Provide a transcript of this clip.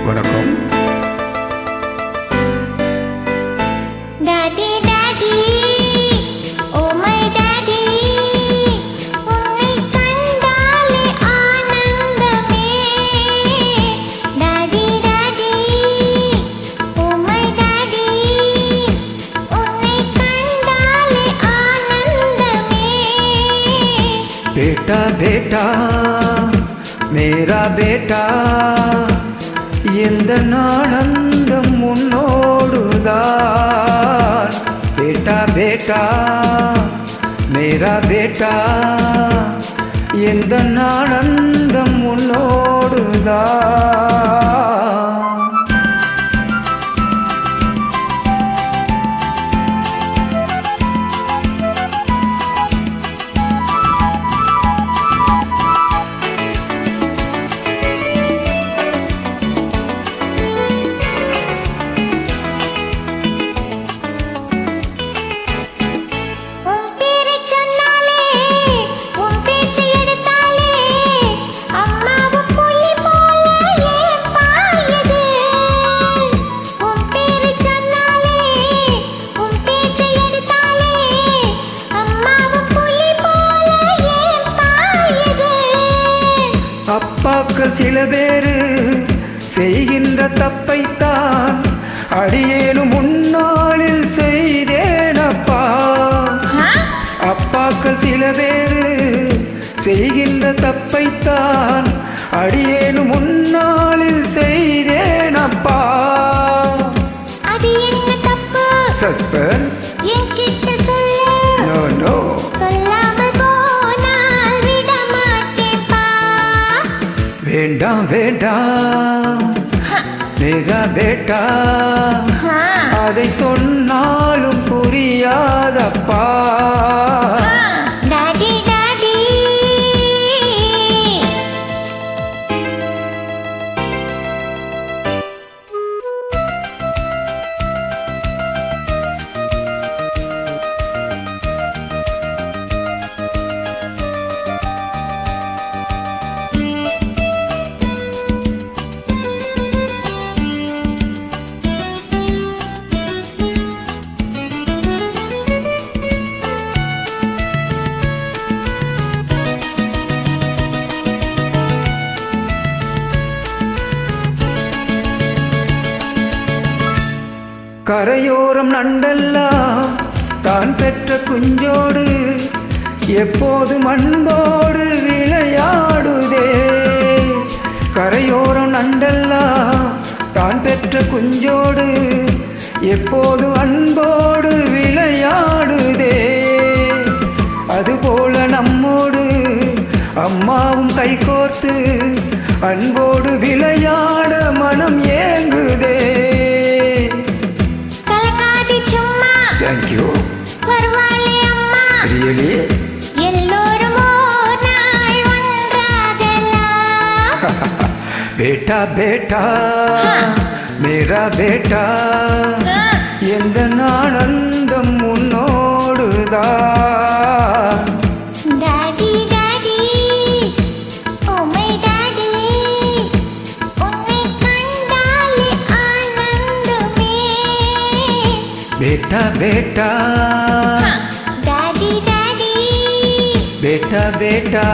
வணக்கம். Daddy daddy oh my daddy உன்னை கண்டாலே ஆனந்தமே. Daddy daddy oh my daddy உன்னை கண்டாலே ஆனந்தமே. बेटा बेटा मेरा बेटा எந்த ஆனந்தம் உன்னோடுதான். बेटा बेटा मेरा बेटा எந்த ஆனந்தம் உன்னோடுதான். அப்பாக்கள் சில பேரு செய்கின்ற தப்பைத்தான் அடியேனும் முன்னாளில் செய்தேனப்பா. அப்பாக்கள் சில பேரு செய்கின்ற தப்பைத்தான் அடியேனும் முன்னாளில் செய்தேனப்பா. அது என்ன தப்பு? சஸ்பென்ஸ். என்கிட்ட சொல்லு. No no. சொல்லாமல் போனால் விட மாட்டேப்பா. வேண்டாம் வேண்டாம் மேரா பேட்டா அதை சொன்னாலும் புரியாதப்பா. டாடி டாடி கரையோரம் நண்டெல்லாம் தான் பெற்ற குஞ்சோடு எப்போதும் அன்போடு விளையாடுதே. கரையோரம் நண்டெல்லாம் தான் பெற்ற குஞ்சோடு எப்போதும் அன்போடு விளையாடுதே. அதுபோல நம்மோடு அம்மாவும் கைகோர்த்து அன்போடு விளையாட மனம் ஏங்குதே. Thank you. பரவாயில்லை அம்மா. Really? எல்லோரும் நாள் ஒன்றாகலாம். बेटा बेटा मेरा बेटा எந்த ஆனந்தம் உன்னோடுதான். Daddy daddy oh my daddy உன்னை கண்டாலே ஆனந்தமே. बेटा बेटा டாடி டாடி बेटा बेटा